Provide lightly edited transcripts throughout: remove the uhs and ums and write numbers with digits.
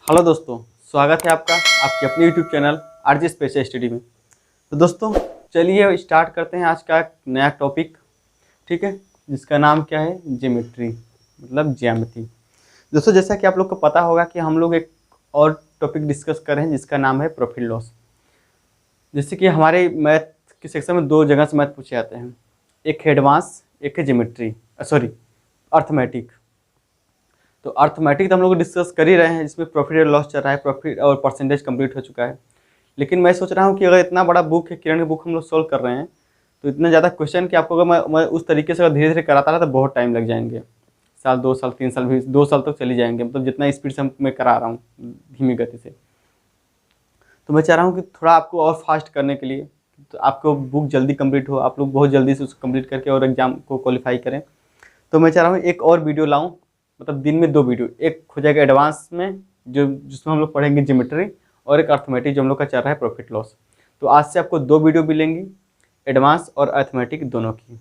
Hello दोस्तों, स्वागत है आपका आपके अपने YouTube channel RJ special study में। तो दोस्तों चलिए स्टार्ट करते हैं आज का एक नया टॉपिक, ठीक है, जिसका नाम क्या है, ज्योमेट्री मतलब ज्यामिति। दोस्तों जैसा कि आप लोग को पता होगा कि हम लोग एक और टॉपिक डिस्कस कर रहे हैं जिसका नाम है प्रॉफिट लॉस। जैसे कि हमारे मैथ के सेक्शन में दो जगह से मैथ पूछे जाते हैं, एक है एडवांस, एक है ज्योमेट्री अर्थमेटिक। तो अर्थमेटिक तो हम लोग डिस्कस कर ही रहे हैं, जिसमें प्रॉफिट और लॉस चल रहा है, प्रॉफिट और परसेंटेज कंप्लीट हो चुका है। लेकिन मैं सोच रहा हूँ कि अगर इतना बड़ा बुक है, किरण की बुक हम लोग सोल्व कर रहे हैं, तो इतना ज़्यादा क्वेश्चन कि आपको अगर मैं उस तरीके से अगर धीरे धीरे कराता रहा तो बहुत टाइम लग जाएंगे, साल 2 साल 3 साल भी 2 साल तक चली जाएंगे, मतलब जितना स्पीड से मैं करा रहा हूँ धीमी गति से। तो मैं चाह रहा हूँ कि थोड़ा आपको और फास्ट करने के लिए, तो आपको बुक जल्दी कंप्लीट हो, आप लोग बहुत जल्दी से उसको कंप्लीट करके और एग्जाम को क्वालिफाई करें। तो मैं चाह रहा हूँ एक और वीडियो लाऊँ, मतलब दिन में 2 वीडियो, एक हो जाएगा एडवांस में जिसमें हम लोग पढ़ेंगे ज्योमेट्री, और एक अर्थमेटिक जो हम लोग का चल रहा है प्रॉफिट लॉस। तो आज से आपको 2 वीडियो मिलेंगी, एडवांस और अर्थमेटिक दोनों की,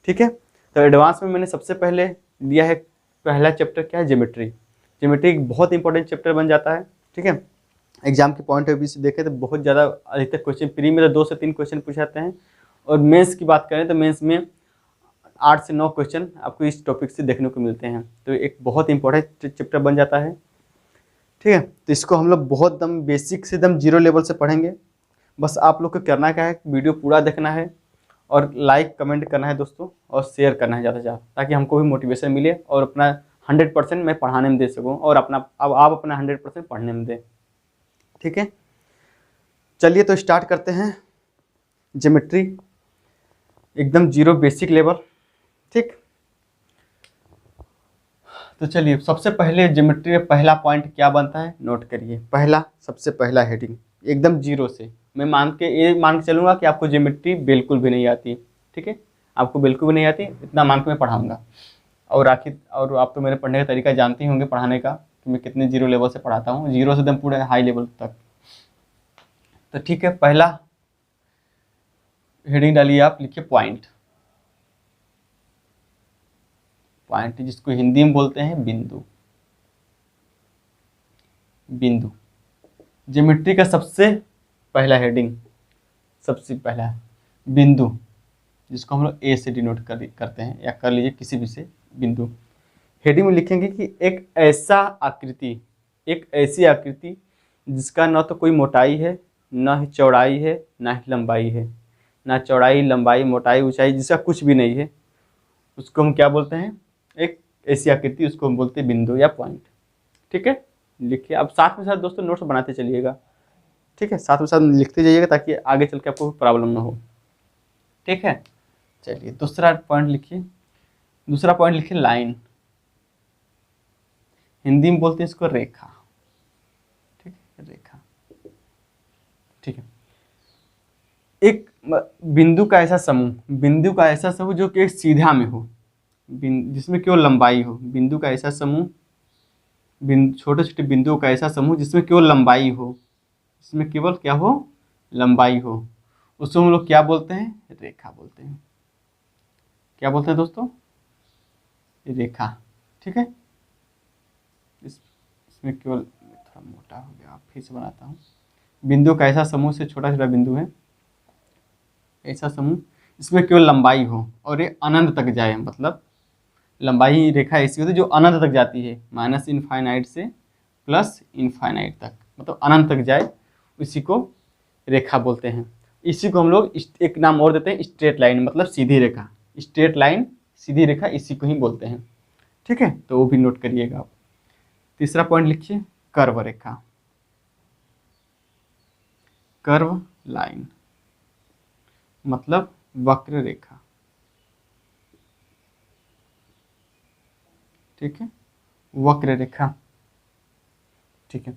ठीक है। तो एडवांस में मैंने सबसे पहले दिया है, पहला चैप्टर क्या है, ज्योमेट्री। ज्योमेट्री एक बहुत इंपॉर्टेंट चैप्टर बन जाता है, ठीक है। एग्जाम के पॉइंट ऑफ व्यू से देखें तो बहुत ज़्यादा अधिकतर क्वेश्चन प्री में तो 2 से 3 क्वेश्चन पूछे जाते हैं, और मेंस की बात करें तो मेंस में 8 से 9 क्वेश्चन आपको इस टॉपिक से देखने को मिलते हैं। तो एक बहुत इंपॉर्टेंट चैप्टर बन जाता है, ठीक है। तो इसको हम लोग बहुत दम बेसिक से दम जीरो लेवल से पढ़ेंगे। बस आप लोग को करना क्या है, वीडियो पूरा देखना है और लाइक कमेंट करना है दोस्तों, और शेयर करना है ज़्यादा से ज़्यादा, ताकि हमको भी मोटिवेशन मिले और अपना 100% मैं पढ़ाने में दे सकूँ, और अब आप अपना 100% पढ़ने में दें, ठीक है। चलिए तो स्टार्ट करते हैं ज्योमेट्री, एकदम जीरो बेसिक लेवल, ठीक। तो चलिए सबसे पहले ज्योमेट्री में पहला पॉइंट क्या बनता है, नोट करिए। सबसे पहला हेडिंग एकदम जीरो से, मैं ये मान के चलूँगा कि आपको ज्योमेट्री बिल्कुल भी नहीं आती, ठीक है, आपको बिल्कुल भी नहीं आती, इतना मान के मैं पढ़ाऊँगा। और आप तो मेरे पढ़ने का तरीका जानते ही होंगे पढ़ाने का, कि मैं कितने जीरो लेवल से पढ़ाता हूँ, जीरो से एकदम पूरे हाई लेवल तक। तो ठीक है, पहला हेडिंग डालिए, आप लिखिए पॉइंट, जिसको हिंदी में बोलते हैं बिंदु। ज्योमेट्री का सबसे पहला हेडिंग, सबसे पहला बिंदु, जिसको हम लोग ए से डिनोट करते हैं, या कर लीजिए किसी भी से बिंदु। हेडिंग में लिखेंगे कि एक ऐसी आकृति जिसका न तो कोई मोटाई है, न ही चौड़ाई है, न ही लंबाई है, ना चौड़ाई लंबाई मोटाई ऊंचाई, जिसका कुछ भी नहीं है, उसको हम क्या बोलते हैं, एक ऐसी आकृति, उसको हम बोलते हैं बिंदु या पॉइंट, ठीक है। लिखिए, अब साथ में साथ दोस्तों नोट्स बनाते चलिएगा, ठीक है, साथ में साथ लिखते जाइएगा ताकि आगे चल के आपको प्रॉब्लम ना हो, ठीक है। चलिए दूसरा पॉइंट लिखिए लाइन, हिंदी में बोलते हैं इसको रेखा, ठीक है, रेखा, ठीक है। एक बिंदु का ऐसा समूह जो कि एक सीधा में हो, जिसमें केवल लंबाई हो, बिंदु का ऐसा समूह, छोटे छोटे बिंदुओं का ऐसा समूह जिसमें केवल लंबाई हो, जिसमें केवल क्या हो, लंबाई हो, उसको हम लोग क्या बोलते हैं, रेखा बोलते हैं। क्या बोलते हैं दोस्तों, रेखा, ठीक है। इसमें केवल, थोड़ा मोटा हो गया, फिर से बनाता हूँ। बिंदु का ऐसा समूह से छोटा छोटा बिंदु है, ऐसा समूह इसमें केवल लंबाई हो और ये अनंत तक जाए, मतलब लंबाई रेखा ऐसी होती है जो अनंत तक जाती है, माइनस इनफाइनाइट से प्लस इनफाइनाइट तक, मतलब अनंत तक जाए, इसी को रेखा बोलते हैं। इसी को हम लोग एक नाम और देते हैं, स्ट्रेट लाइन, मतलब सीधी रेखा, स्ट्रेट लाइन सीधी रेखा, इसी को ही बोलते हैं, ठीक है। तो वो भी नोट करिएगा आप। तीसरा पॉइंट लिखिए कर्व रेखा, कर्व लाइन मतलब वक्र रेखा, ठीक है, वक्र रेखा, ठीक है,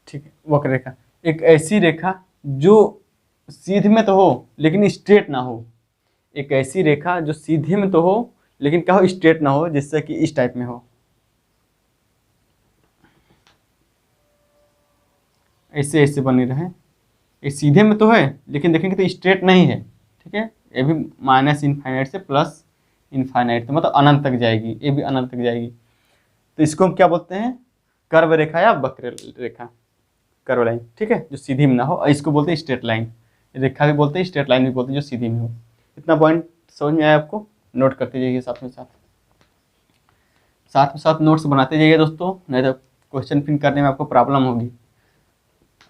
ठीक है। वक्र रेखा एक ऐसी रेखा जो सीधे में तो हो लेकिन स्ट्रेट ना हो, एक ऐसी रेखा जो सीधे में तो हो लेकिन क्या हो, स्ट्रेट ना हो, जिससे कि इस टाइप में हो, ऐसे ऐसे बने रहे, ये सीधे में तो है लेकिन देखेंगे तो स्ट्रेट नहीं है, ठीक है। ये भी माइनस इनफाइनाइट से प्लस इनफाइनाइट, तो मतलब अनंत तक जाएगी, ये भी अनंत तक जाएगी। तो इसको हम क्या बोलते हैं, कर्व रेखा या वक्र रेखा, कर्व लाइन, ठीक है, जो सीधी में ना हो। और इसको बोलते हैं स्ट्रेट लाइन, रेखा भी बोलते हैं, स्ट्रेट लाइन भी बोलते हैं, जो सीधी में हो। इतना पॉइंट समझ में आया आपको, नोट करते जाइए साथ में साथ नोट्स बनाते जाइए दोस्तों, नहीं तो क्वेश्चन फिर करने में आपको प्रॉब्लम होगी।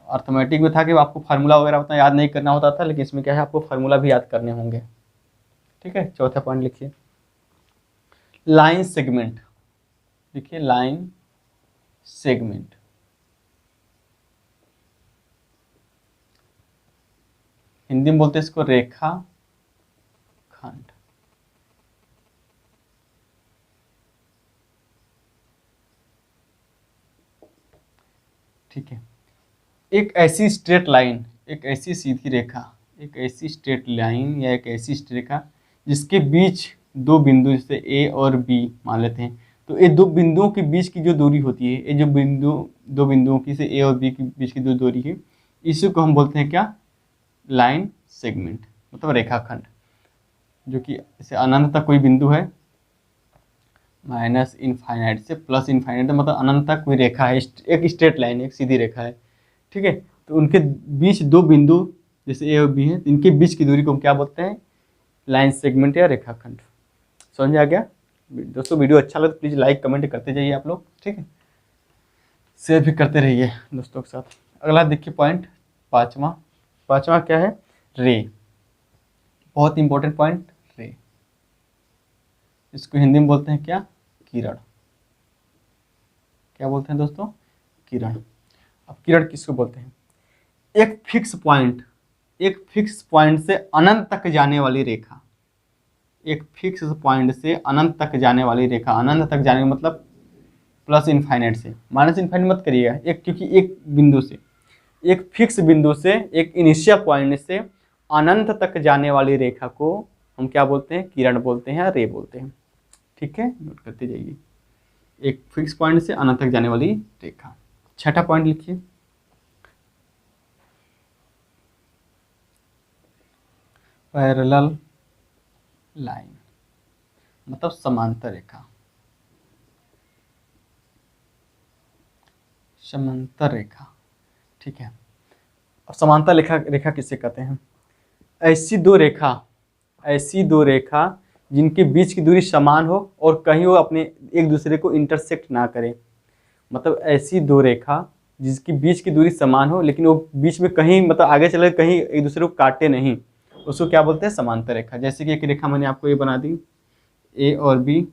अर्थमेटिक में था कि आपको फार्मूला वगैरह उतना याद नहीं करना होता था, लेकिन इसमें क्या है, आपको फार्मूला भी याद करने होंगे, ठीक है। चौथा पॉइंट लिखिए, लाइन सेगमेंट, लिखिए लाइन सेगमेंट। हिंदी में बोलते हैं इसको रेखा खंड। ठीक है, एक ऐसी स्ट्रेट लाइन, एक ऐसी सीधी रेखा, एक ऐसी स्ट्रेट लाइन या एक ऐसी रेखा जिसके बीच दो बिंदु, जैसे ए और बी मान लेते हैं, तो ये दो बिंदुओं के बीच की जो दूरी होती है, ये जो दो बिंदुओं की, से ए और बी के बीच की जो दूरी है, इसी को हम बोलते हैं क्या, लाइन सेगमेंट, मतलब रेखाखंड। जो कि जैसे अनंत तक कोई बिंदु है, माइनस इनफाइनाइट से प्लस इनफाइनाइट, मतलब अनंत तक कोई रेखा है, एक स्ट्रेट लाइन, एक सीधी रेखा है, ठीक है। तो उनके बीच दो बिंदु जैसे ए और बी हैं, तो इनके बीच की दूरी को हम क्या बोलते हैं, लाइन सेगमेंट या रेखाखंड। समझ आ गया दोस्तों? वीडियो अच्छा लगे तो प्लीज़ लाइक कमेंट करते जाइए आप लोग, ठीक है, शेयर भी करते रहिए दोस्तों के साथ। अगला देखिए पॉइंट पाँचवा क्या है, रे, बहुत इंपॉर्टेंट पॉइंट, रे। इसको हिंदी में बोलते हैं क्या, किरण। क्या बोलते हैं दोस्तों, किरण। अब किरण किसको बोलते हैं, एक फिक्स पॉइंट से अनंत तक जाने वाली रेखा, एक फिक्स पॉइंट से अनंत तक जाने वाली रेखा। अनंत तक जाने का मतलब प्लस इनफाइनाइट से, माइनस इनफाइनाइट मत करिएगा, एक, क्योंकि एक बिंदु से, एक फिक्स बिंदु से, एक इनिशियल पॉइंट से अनंत तक जाने वाली रेखा को हम क्या बोलते हैं, किरण बोलते हैं या रे बोलते हैं, ठीक है, नोट करते जाइए। एक फिक्स पॉइंट से अनंत तक जाने वाली रेखा। छठा पॉइंट लिखिए, पैरेलल लाइन, मतलब समांतर रेखा। समांतर रेखा, ठीक है। अब समांतर रेखा किससे कहते हैं, ऐसी दो रेखा जिनके बीच की दूरी समान हो और कहीं वो अपने एक दूसरे को इंटरसेक्ट ना करें। मतलब ऐसी दो रेखा जिसकी बीच की दूरी समान हो, लेकिन वो बीच में कहीं, मतलब आगे चले कहीं एक दूसरे को काटे नहीं, उसको क्या बोलते हैं, समांतर रेखा। जैसे कि एक रेखा मैंने आपको ये बना दी, ए और बी,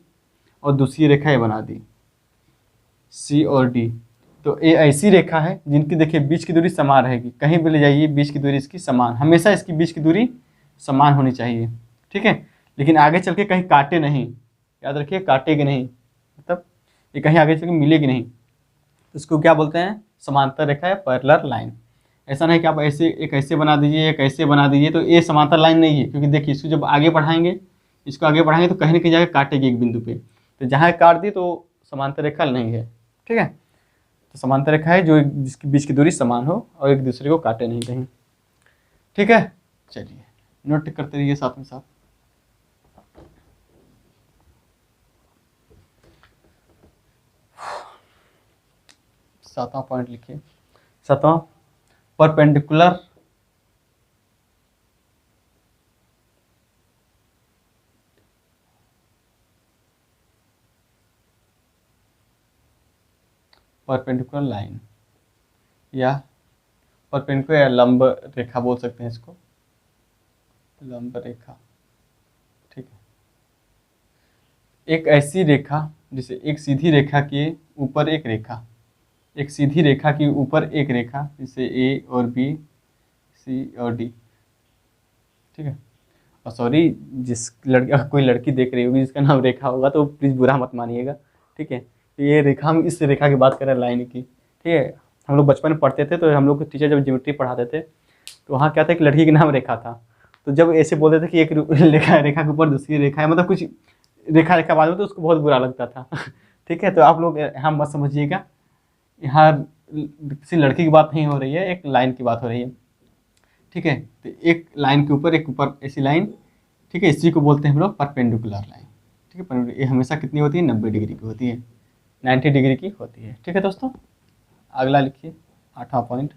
और दूसरी रेखा ये बना दी, सी और डी। तो ये ऐसी रेखा है जिनकी देखिए बीच की दूरी समान रहेगी, कहीं भी ले जाइए बीच की दूरी इसकी समान, हमेशा इसकी बीच की दूरी समान होनी चाहिए, ठीक है। लेकिन आगे चल के कहीं काटे नहीं, याद रखिए, काटेगी नहीं, मतलब ये कहीं आगे चल के मिलेगी नहीं, तो इसको क्या बोलते हैं, समांतर रेखा या पैरेलल लाइन। ऐसा नहीं कि आप ऐसे एक ऐसे बना दीजिए, एक ऐसे बना दीजिए, तो ये समांतर लाइन नहीं है, क्योंकि देखिए इसको जब आगे बढ़ाएंगे, इसको आगे बढ़ाएंगे तो कहीं ना कहीं जाकर काटेगी एक बिंदु पे, तो जहाँ काट दी तो समांतर रेखा नहीं है, ठीक है। तो समांतर रेखा है जो जिसके बीच की दूरी समान हो और एक दूसरे को काटे नहीं कहीं, ठीक है। चलिए नोट करते रहिए साथ में साथ। सातवां पॉइंट लिखिए, सातवां, परपेंडिकुलर लाइन या परपेंडिकुलर या लंब रेखा बोल सकते हैं इसको, लंब रेखा, ठीक है। एक ऐसी रेखा जैसे एक सीधी रेखा के ऊपर एक रेखा, एक सीधी रेखा के ऊपर एक रेखा, जैसे ए और बी, सी और डी, ठीक है। और सॉरी, कोई लड़की देख रही होगी जिसका नाम रेखा होगा तो प्लीज़ बुरा मत मानिएगा, ठीक है। तो ये रेखा, हम इस रेखा की बात कर रहे हैं, लाइन की, ठीक है। हम लोग बचपन में पढ़ते थे, तो हम लोग के टीचर जब ज्योमेट्री पढ़ाते थे तो वहाँ क्या था कि लड़की का नाम रेखा था, तो जब ऐसे बोलते थे कि एक रेखा के ऊपर दूसरी रेखा है, मतलब कुछ रेखा बाद में, तो उसको बहुत बुरा लगता था ठीक है। तो आप लोग यहाँ मत समझिएगा, यहाँ किसी लड़की की बात नहीं हो रही है, एक लाइन की बात हो रही है, ठीक है। तो एक लाइन के ऊपर एक ऊपर ऐसी लाइन, ठीक है, इसी को बोलते हैं हम लोग परपेंडिकुलर लाइन, ठीक है। ये हमेशा कितनी होती है, 90 डिग्री की होती है, 90 डिग्री की होती है। ठीक है दोस्तों, अगला लिखिए 8वां पॉइंट,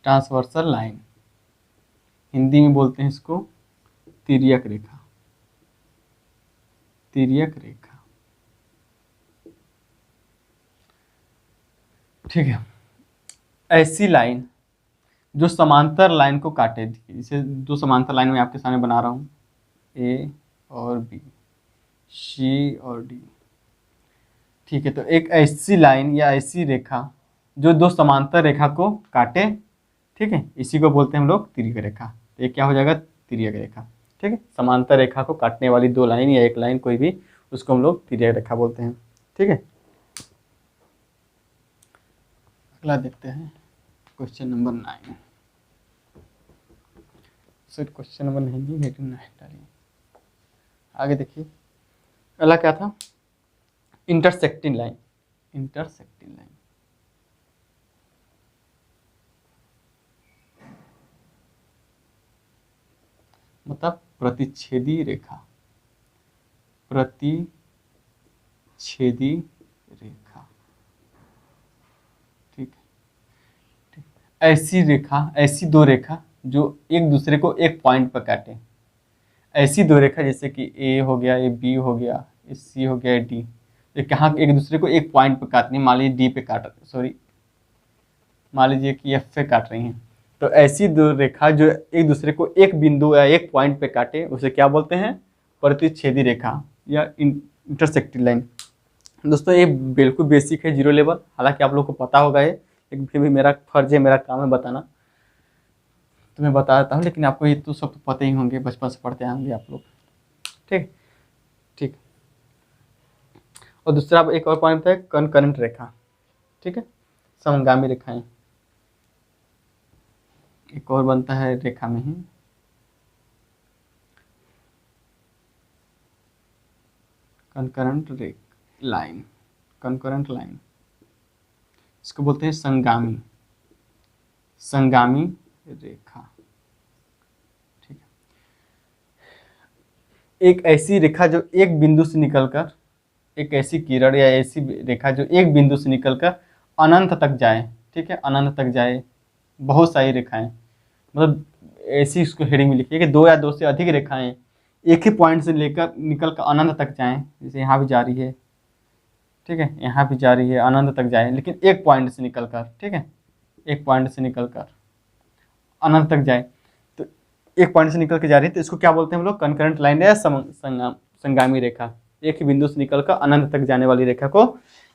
ट्रांसवर्सल लाइन, हिंदी में बोलते हैं इसको तिर्यक रेखा। तिर्यक रेखा, ठीक है। ऐसी लाइन जो समांतर लाइन को काटे, जैसे दो समांतर लाइन में आपके सामने बना रहा हूँ, ए और बी, सी और डी। ठीक है, तो एक ऐसी लाइन या ऐसी रेखा जो दो समांतर रेखा को काटे, ठीक है, इसी को बोलते हैं हम लोग तिर्यक रेखा। तो ये क्या हो जाएगा, तिर्यक रेखा। ठीक है, समांतर रेखा को काटने वाली दो लाइन या एक लाइन कोई भी, उसको हम लोग तिर्यक रेखा बोलते हैं। ठीक है, अगला देखते हैं question number 9। Sorry, question number नहीं, हेडिंग 9 डालिए। आगे देखिए, अगला क्या था, इंटरसेक्टिंग लाइन। इंटरसेक्टिंग लाइन मतलब प्रतिच्छेदी रेखा। प्रतिच्छेदी रेखा, ठीक है। ऐसी रेखा, ऐसी दो रेखा जो एक दूसरे को एक पॉइंट पर काटे। ऐसी दो रेखा जैसे कि ए हो गया, ये बी हो गया, ये सी हो गया, डी, ये कहाँ एक दूसरे को एक पॉइंट पर काटनी, मान लीजिए डी पे काट, सॉरी मान लीजिए कि एफ पे काट रही हैं। तो ऐसी दो रेखा जो एक दूसरे को एक बिंदु या एक पॉइंट पे काटे, उसे क्या बोलते हैं, प्रतिच्छेदी रेखा या इंटरसेक्टिंग लाइन। दोस्तों ये बिल्कुल बेसिक है, जीरो लेवल, हालांकि आप लोग को पता होगा ये, लेकिन फिर भी मेरा फर्ज है, मेरा काम है बताना, तो मैं बता देता हूँ। लेकिन आपको ये तो सब पता ही होंगे, बचपन से पढ़ते आएंगे आप लोग। ठीक ठीक। और दूसरा एक और पॉइंट है कनकरेंट रेखा। ठीक है, समगामी रेखाएं, एक और बनता है रेखा में ही, कनकरेंट लाइन। कनकरेंट लाइन, इसको बोलते हैं संगामी, संगामी रेखा। ठीक है, एक ऐसी रेखा जो एक बिंदु से निकलकर, एक ऐसी किरण या ऐसी रेखा जो एक बिंदु से निकलकर अनंत तक जाए। ठीक है, अनंत तक जाए। बहुत सारी रेखाएं, मतलब ऐसी इसको हेडिंग में लिखिए कि दो या दो से अधिक रेखाएं एक ही पॉइंट से लेकर निकल कर अनंत तक जाएं। जैसे यहाँ भी जा रही है, ठीक है, यहाँ भी जा रही है, अनंत तक जाए, लेकिन एक पॉइंट से निकल कर, ठीक है, एक पॉइंट से निकल कर अनंत तक जाए। तो एक पॉइंट से निकल के जा रही है, तो इसको क्या बोलते हैं हम लोग, कनकरेंट लाइन या संगामी रेखा। एक ही बिंदु से निकलकर अनंत तक जाने वाली रेखा को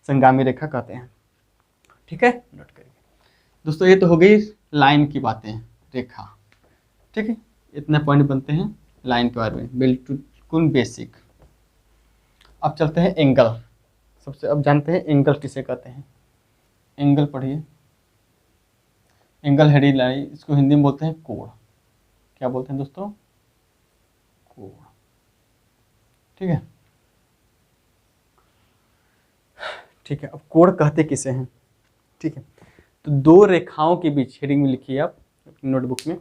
संगामी रेखा कहते हैं। ठीक है, नोट करिए दोस्तों। ये तो हो गई लाइन की बातें, रेखा। ठीक है, इतने पॉइंट बनते हैं लाइन के बारे में, बिल्कुल बेसिक। अब चलते हैं एंगल। सबसे अब जानते हैं एंगल किसे कहते हैं। एंगल पढ़िए, एंगल हेडिंग लाइन, इसको हिंदी में बोलते हैं कोण। क्या बोलते हैं दोस्तों, कोण। ठीक है, ठीक है। अब कोण कहते किसे हैं, ठीक है। तो दो रेखाओं के बीच, हेडिंग में लिखिए आप अपनी नोटबुक में,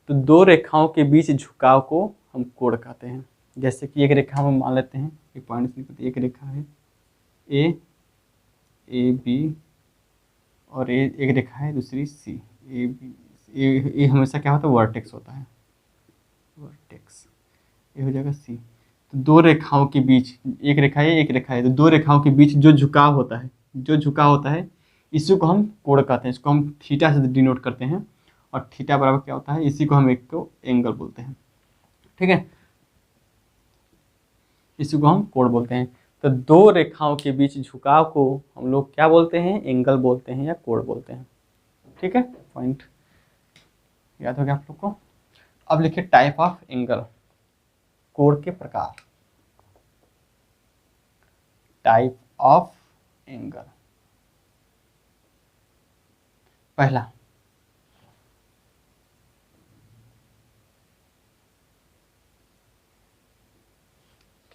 तो दो रेखाओं के बीच झुकाव को हम कोण कहते हैं। जैसे कि एक रेखा हम मान लेते हैं, एक पॉइंट से निकलती एक रेखा है ए बी, और एक रेखा है दूसरी सी, ए बी। ये हमेशा क्या होता है, वर्टेक्स होता है, वर्टेक्स। ये हो जाएगा सी। तो दो रेखाओं के बीच, एक रेखा है एक रेखा है, तो दो रेखाओं के बीच जो झुकाव होता है, जो झुकाव होता है, इसी को हम कोण कहते हैं। इसको हम थीटा से डिनोट करते हैं, और थीटा बराबर क्या होता है, इसी को हम एक को एंगल बोलते हैं। ठीक है, इसी को हम कोण बोलते हैं। तो दो रेखाओं के बीच झुकाव को हम लोग क्या बोलते हैं, एंगल बोलते हैं या कोण बोलते हैं। ठीक है, पॉइंट याद हो गया आप लोग को। अब लिखिए टाइप ऑफ एंगल, कोण के प्रकार। टाइप ऑफ एंगल, पहला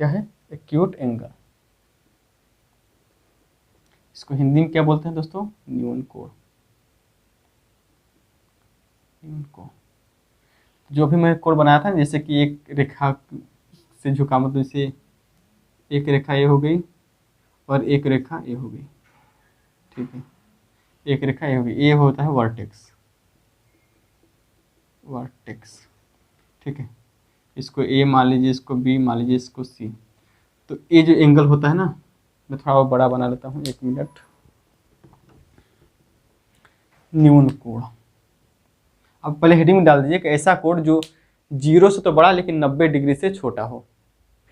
क्या है, एक्यूट एंगल। इसको हिंदी में क्या बोलते हैं दोस्तों, न्यून कोण। न्यून कोण। जो भी मैं कोण बनाया था, जैसे कि एक रेखा से झुका, मतलब जैसे एक रेखा ये हो गई और एक रेखा ये हो गई, ठीक है, एक रेखा ये हो गई, ये होता है वर्टेक्स, वर्टेक्स, ठीक है। इसको ए मान लीजिए, इसको बी मान लीजिए, इसको सी। तो ये जो एंगल होता है ना, मैं थोड़ा और बड़ा बना लेता हूँ, 1 मिनट। न्यून कोण, अब पहले हेडिंग में डाल दीजिए कि ऐसा कोण जो 0 से तो बड़ा लेकिन 90 डिग्री से छोटा हो।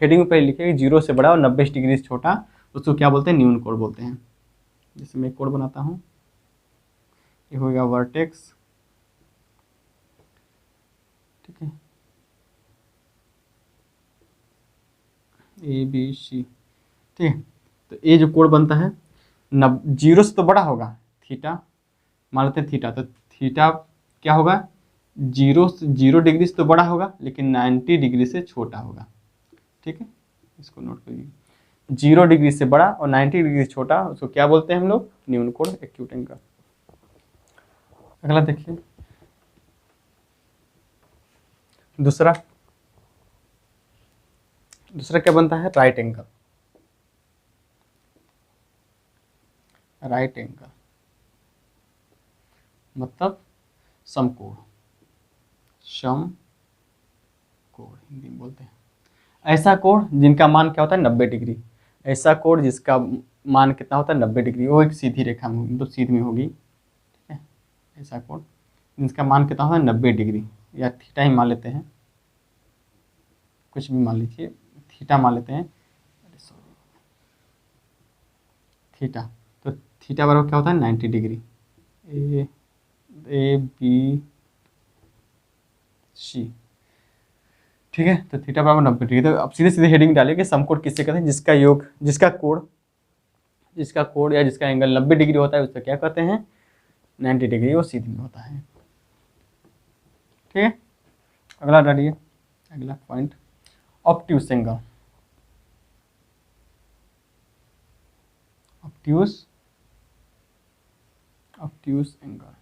हेडिंग में पहले लिखिए 0 से बड़ा और 90 डिग्री से छोटा, उसको क्या बोलते हैं? न्यून कोण बोलते हैं। जैसे मैं कोण बनाता हूँ, ये हो गया वर्टेक्स, ठीक है, ए बी सी, ठीक है। तो ये जो कोण बनता है 0 से तो बड़ा होगा, थीटा मान लेते हैं, थीटा, तो थीटा क्या होगा? 0 डिग्री से तो बड़ा होगा लेकिन 90 डिग्री से छोटा होगा, ठीक है, इसको नोट करिए। 0 डिग्री से बड़ा और 90 डिग्री से छोटा, उसको क्या बोलते हैं हम लोग? न्यून कोण, एक्यूट एंगल। अगला देखिए, दूसरा क्या बनता है? राइट एंगल, राइट एंगल मतलब समकोण, समकोण हिंदी में बोलते हैं। ऐसा कोण जिनका मान क्या होता है? 90 डिग्री। ऐसा कोण जिसका मान कितना होता है? 90 डिग्री, वो एक सीधी रेखा में होगी, मतलब सीध में होगी, ठीक है। ऐसा कोण जिसका मान कितना होता है? 90 डिग्री, या थीटा ही मान लेते हैं, कुछ भी मान लीजिए, थीटा मान लेते हैं, थीटा। तो थीटा बराबर क्या होता है? 90 डिग्री। ए बी सी, ठीक है। तो थीटा बराबर 90 डिग्री। तो अब सीधे सीधे हेडिंग डालिए कि समकोण किससे कहते हैं? जिसका योग, जिसका कोण या जिसका एंगल 90 डिग्री होता है उसको क्या कहते हैं? 90 डिग्री, वो सीधी में होता है, ठीक है। अगला डालिए, अगला point, obtuse angle. Obtuse angle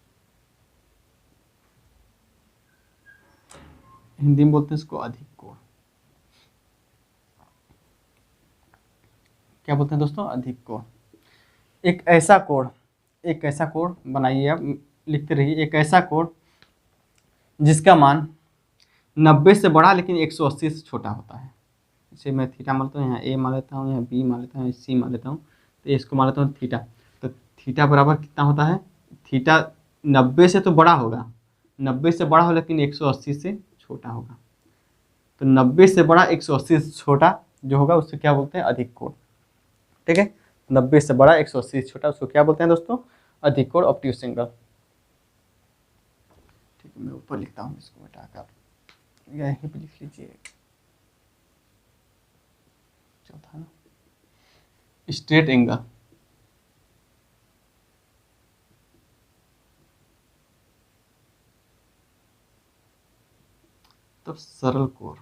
Hindi में बोलते हैं इसको अधिक कोण। क्या बोलते हैं दोस्तों? अधिक कोण। एक ऐसा कोण बनाइए, आप लिखते रहिए, एक ऐसा कोण जिसका मान 90 से बड़ा लेकिन 180 से छोटा होता है। जैसे मैं थीटा मान लेता हूँ, यहाँ ए मान लेता हूँ, यहाँ बी मान लेता हूँ, सी मान लेता हूँ, तो इसको मान लेता हूँ थीटा। तो थीटा बराबर कितना होता है? थीटा 90 से तो बड़ा होगा, 90 से बड़ा हो लेकिन 180 से छोटा होगा। तो 90 से बड़ा 180 से छोटा जो होगा उससे क्या बोलते हैं? अधिक कोण, ठीक है। 90 से बड़ा 180 से छोटा उसको क्या बोलते हैं दोस्तों? अधिक कोण, ऑब्ट्यूस एंगल, ठीक है। मैं ऊपर लिखता हूँ, इसको हटाकर यहीं पे लिख लीजिए। चौथा, स्ट्रेट एंगल, तब सरल कोण,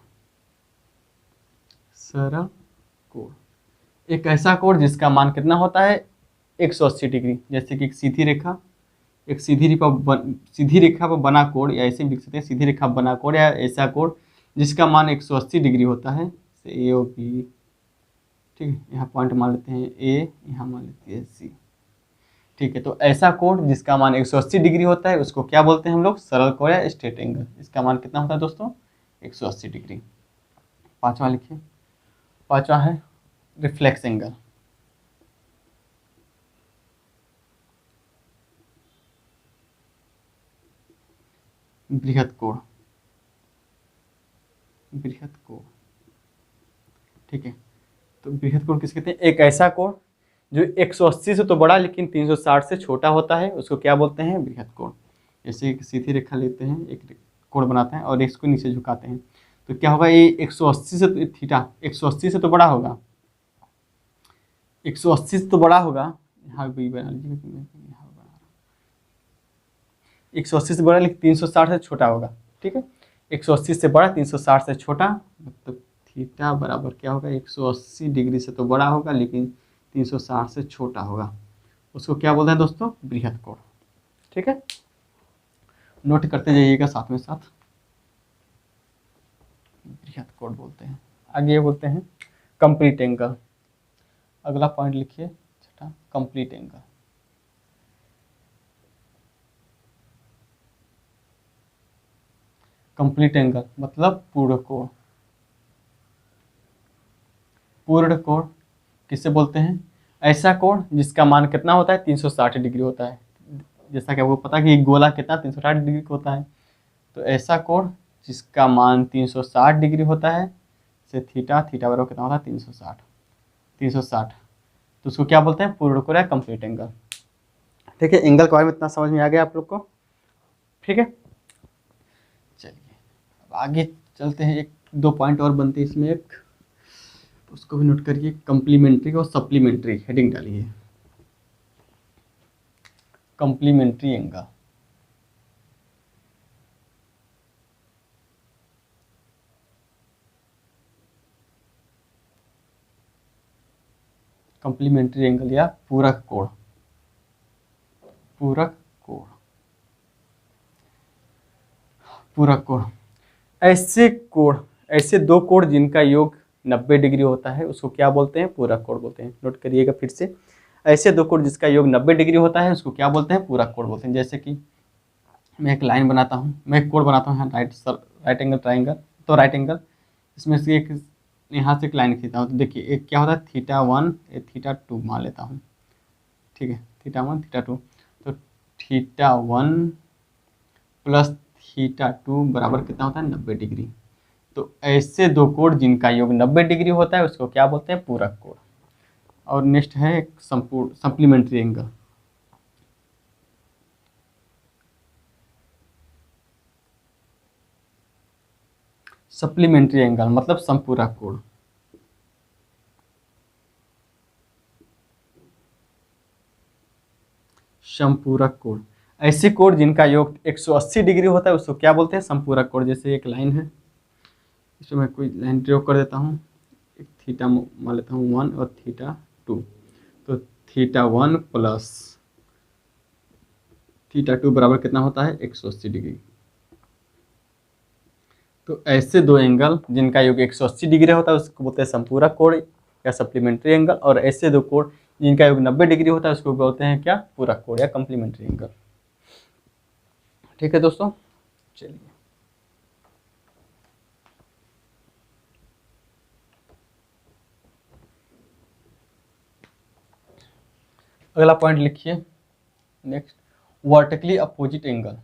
सरल कोण एक ऐसा कोण जिसका मान कितना होता है? 180 डिग्री। जैसे कि एक सीधी रेखा पर बना कोण, या ऐसे भी लिख सकते हैं, सीधी रेखा बना कोण या ऐसा कोण जिसका मान 180 डिग्री होता है, ए ओ बी, ठीक है। यहाँ पॉइंट मान लेते हैं ए, यहाँ मान लेते हैं सी, ठीक है। तो ऐसा कोण जिसका मान 180 डिग्री होता है उसको क्या बोलते हैं हम लोग? सरल कोण या स्ट्रेट एंगल। इसका मान कितना होता है दोस्तों? 180 डिग्री। पांचवा लिखिए, पांचवा है रिफ्लेक्स एंगल, बृहद कोण, बृहद कोण, ठीक है। तो बृहद कोण किसे कहते हैं? एक ऐसा कोण जो 180 से तो बड़ा लेकिन 360 से छोटा होता है उसको क्या बोलते हैं? बृहद कोण। जैसे एक सीधी रेखा लेते हैं, एक कोण बनाते हैं और इसको नीचे झुकाते हैं, तो क्या होगा? ये 180 से, थीटा 180 से तो बड़ा होगा, 180 से तो बड़ा होगा, यहाँ भी बना लीजिए, यहाँ बना 180 से बड़ा लेकिन 360 से छोटा होगा, ठीक है। 180 से बड़ा, 360 से छोटा, मतलब थीटा बराबर क्या होगा? 180 डिग्री से तो बड़ा होगा लेकिन 360 से छोटा होगा, उसको क्या बोलते हैं दोस्तों? बृहद कोण, ठीक है। नोट करते जाइएगा साथ में साथ। बृहद कोण बोलते हैं। आगे ये बोलते हैं कंप्लीट एंगल। अगला पॉइंट लिखिए छठा, कंप्लीट एंगल। कंप्लीट एंगल मतलब पूर्ण कोण। पूर्ण कोण किससे बोलते हैं? ऐसा कोण जिसका मान कितना होता है? 360 डिग्री होता है। जैसा कि आपको पता है कि गोला कितना 360 डिग्री का होता है, तो ऐसा कोण जिसका मान 360 डिग्री होता है, से थीटा, थीटा बराबर कितना होता है? 360। 360 तो उसको क्या बोलते हैं? पूर्ण कोण या कंप्लीट एंगल। ठीक है, एंगल के बारे में इतना समझ में आ गया आप लोग को? ठीक है, चलिए अब आगे चलते हैं। एक दो पॉइंट और बनते हैं इसमें, एक उसको भी नोट करिए, कंप्लीमेंट्री और सप्लीमेंट्री हेडिंग डालिए। कंप्लीमेंट्री एंगल, कंप्लीमेंट्री एंगल या पूरक कोण। पूरक कोण, पूरक कोण ऐसे कोण, ऐसे दो कोण जिनका योग 90 डिग्री होता है उसको क्या बोलते हैं? पूरक कोण बोलते हैं। नोट करिएगा फिर से, ऐसे दो कोण जिसका योग 90 डिग्री होता है उसको क्या बोलते हैं? पूरक कोण बोलते हैं। जैसे कि मैं एक लाइन बनाता हूँ, मैं एक कोण बनाता हूँ, राइट एंगल ट्राइंगल, तो राइट एंगल, इसमें से एक यहाँ से एक लाइन खींचता हूँ, तो देखिए एक क्या होता है? थीटा 1 थीटा 2 मान लेता हूँ। ठीक है, थीटा 1 थीटा 2, तो थीटा 1 प्लस थीटा 2 बराबर कितना होता है? 90 डिग्री। तो ऐसे दो कोण जिनका योग 90 डिग्री होता है उसको क्या बोलते हैं? पूरक कोण। और नेक्स्ट है एक संपूर्ण सप्लीमेंट्री एंगल। सप्लीमेंट्री एंगल मतलब संपूरक कोण। संपूरक कोण, ऐसे कोण जिनका योग 180 डिग्री होता है उसको क्या बोलते हैं? संपूरक कोण। जैसे एक लाइन है, इसमें मैं कोई लाइन ड्रॉ कर देता हूँ, एक थीटा मान लेता हूँ 1 और थीटा 2, तो थीटा 1 प्लस थीटा 2 बराबर कितना होता है? 180 डिग्री। तो ऐसे दो एंगल जिनका योग 180 डिग्री होता है उसको बोलते हैं संपूरक कोण या सप्लीमेंट्री एंगल, और ऐसे दो कोण जिनका योग 90 डिग्री होता है उसको बोलते हैं क्या? पूरक कोण या कंप्लीमेंट्री एंगल। ठीक है दोस्तों, चलिए अगला पॉइंट लिखिए। Next, vertically opposite angle.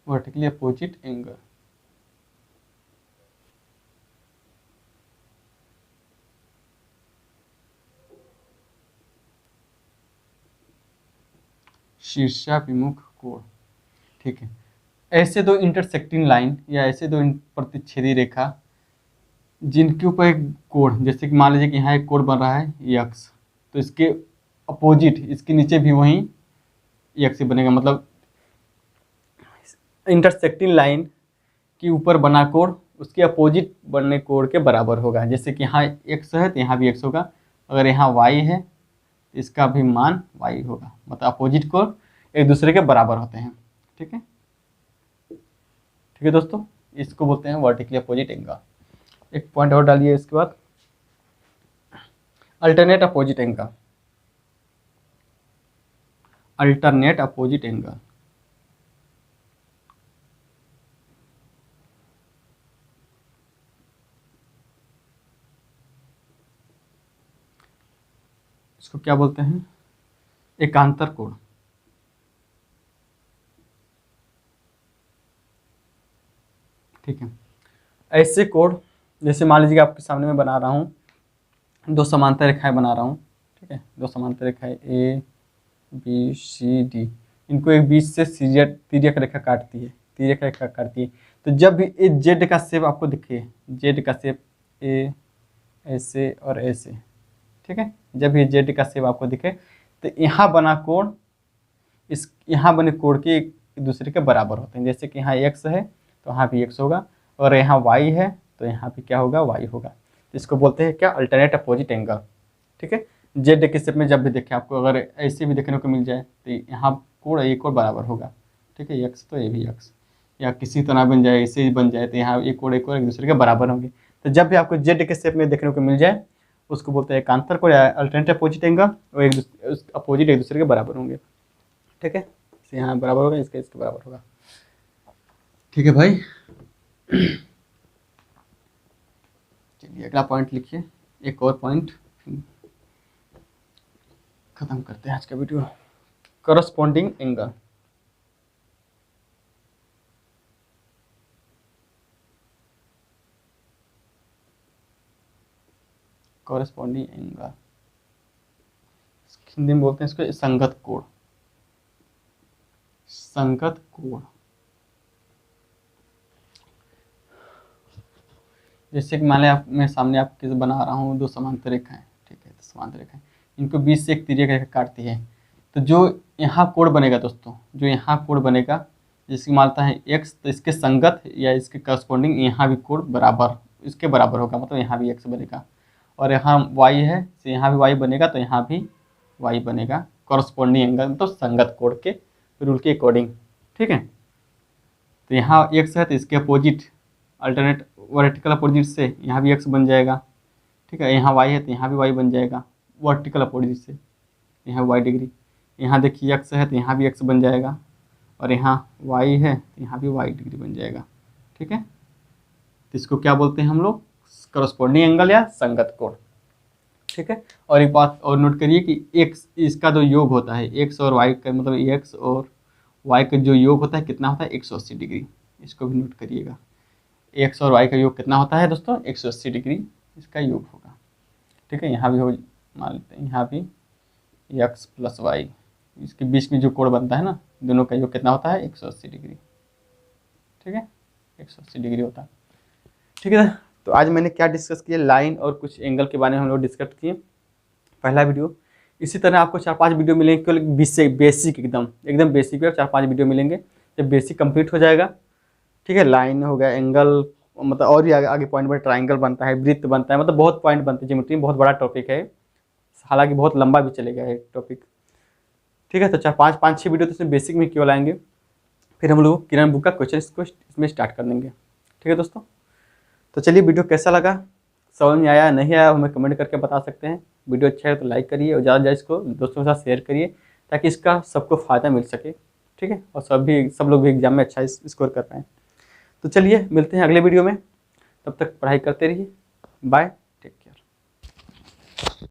Vertically opposite angle, शीर्षाभिमुख कोण। ठीक है, ऐसे दो इंटरसेक्टिंग लाइन या ऐसे दो प्रतिच्छेदी रेखा जिनके ऊपर एक कोण, जैसे कि मान लीजिए कि यहाँ एक कोण बन रहा है यक्स, तो इसके अपोजिट इसके नीचे भी वही यक्स बनेगा। मतलब इंटरसेक्टिंग लाइन के ऊपर बना कोण उसके अपोजिट बनने कोण के बराबर होगा। जैसे कि यहाँ एक्स है तो यहाँ भी एक्स होगा, अगर यहाँ वाई है तो इसका भी मान वाई होगा। मतलब अपोजिट कोण एक दूसरे के बराबर होते हैं। ठीक है, ठीक है दोस्तों, इसको बोलते हैं वर्टिकली अपोजिट एंगल। एक पॉइंट और डालिए इसके बाद, alternate opposite angle. Alternate opposite angle, इसको क्या बोलते हैं? एकांतर कोण। ठीक है, ऐसे कोण जैसे मान लीजिए आपके सामने मैं बना रहा हूँ, दो समांतर रेखाएं बना रहा हूँ। ठीक है, दो समांतर रेखाएं ए बी सी डी, इनको एक बीच से तिर्यक रेखा काटती है, तिर्यक रेखा काटती है। तो जब भी ए जेड का शेप आपको दिखे, जेड का शेप ए ऐसे और ऐसे, ठीक है, जब भी जेड का शेप आपको दिखे तो यहाँ बना कोण इस यहाँ बने कोण के एक दूसरे के बराबर होते हैं। जैसे कि यहाँ एक्स है तो यहाँ भी एक्स होगा, और यहाँ वाई है तो यहाँ भी क्या होगा? वाई होगा। तो इसको बोलते हैं क्या? Alternate opposite angle. ठीक है, जेड के स्टेप में जब भी देखें आपको अगर ऐसे भी देखने को मिल जाए तो यहाँ कोण एक और बराबर होगा, ठीक है, एक्स तो ये भी एक्स, या किसी तरह बन जाए ऐसे ही बन जाए तो यहाँ एक और एक दूसरे के बराबर होंगे। तो जब भी आपको जेड के स्टेप में देखने को मिल जाए उसको बोलते हैं एकांतर कोण या अल्टरनेट अपोजिट एंगल, और अपोजिट एक दूसरे के बराबर होंगे, ठीक है। इसे यहाँ बराबर होगा, इसका इसके बराबर होगा, ठीक है भाई। चलिए अगला पॉइंट लिखिए, एक और पॉइंट खत्म करते हैं आज का video. Corresponding angle, corresponding angle Hindi में बोलते हैं इसको संगत कोण, संगत कोण। जैसे कि मान लें आप मेरे सामने आप बना रहा हूँ दो समांतर रेखाएं, ठीक है, तो समांतर रेखाएं इनको बीच से एक तिर्यक रेखा काटती है, तो जो यहाँ कोण बनेगा दोस्तों, जो यहाँ कोण बनेगा जिसकी मानता है x, तो इसके संगत या इसके करस्पॉन्डिंग यहाँ भी कोण बराबर इसके बराबर होगा, मतलब यहाँ भी x बनेगा, और यहाँ y है तो यहाँ भी y बनेगा, तो यहाँ भी y बनेगा, करस्पॉन्डिंग एंगल मतलब संगत कोण के रूल के अकॉर्डिंग, ठीक है। तो यहाँ x है तो इसके अपोजिट अल्टरनेट वर्टिकल अपोजिट से यहाँ भी x बन जाएगा, ठीक है। यहाँ y है तो यहाँ भी y बन जाएगा वर्टिकल अपोजिट से, यहाँ y डिग्री, यहाँ देखिए x है तो यहाँ भी x बन जाएगा, और यहाँ y है तो यहाँ भी y डिग्री बन जाएगा, ठीक है। तो इसको क्या बोलते हैं हम लोग, करस्पॉन्डिंग एंगल या संगत कोण, ठीक है। और एक बात और नोट करिए कि x इसका जो योग होता है x और y का, मतलब x और y का जो योग होता है कितना होता है 180 डिग्री, इसको भी नोट करिएगा। x और y का योग कितना होता है दोस्तों 180 डिग्री इसका योग होगा, ठीक है। यहाँ भी हो, मान लेते हैं यहाँ भी x प्लस वाई, इसके बीच में जो कोण बनता है ना दोनों का योग कितना होता है 180 डिग्री, ठीक है, 180 डिग्री होता है, ठीक है। तो आज मैंने क्या डिस्कस किया, लाइन और कुछ एंगल के बारे में हम लोग डिस्कस किए पहला वीडियो। इसी तरह आपको 4-5 वीडियो मिलेंगे केवल बेसिक एकदम बेसिक पे 4-5 वीडियो मिलेंगे, जब बेसिक कंप्लीट हो जाएगा, ठीक है। लाइन हो गया, एंगल, मतलब और भी आगे पॉइंट में ट्राइंगल बनता है, वृत्त बनता है, मतलब बहुत पॉइंट बनते हैं, ज्योमेट्री में बहुत बड़ा टॉपिक है, हालांकि बहुत लंबा भी चलेगा ये टॉपिक, ठीक है। तो 4-5-6 वीडियो तो इसमें बेसिक में केवल आएंगे, फिर हम लोग किरण बुक का क्वेश्चन इसको इसमें स्टार्ट कर देंगे, ठीक है दोस्तों। तो चलिए वीडियो कैसा लगा, समझ में आया नहीं आया हमें कमेंट करके बता सकते हैं। वीडियो अच्छा है तो लाइक करिए और ज़्यादा इसको दोस्तों के साथ शेयर करिए ताकि इसका सबको फ़ायदा मिल सके, ठीक है, और सब लोग भी एग्जाम में अच्छा स्कोर कर पाएँ। तो चलिए मिलते हैं अगले वीडियो में, तब तक पढ़ाई करते रहिए, बाय।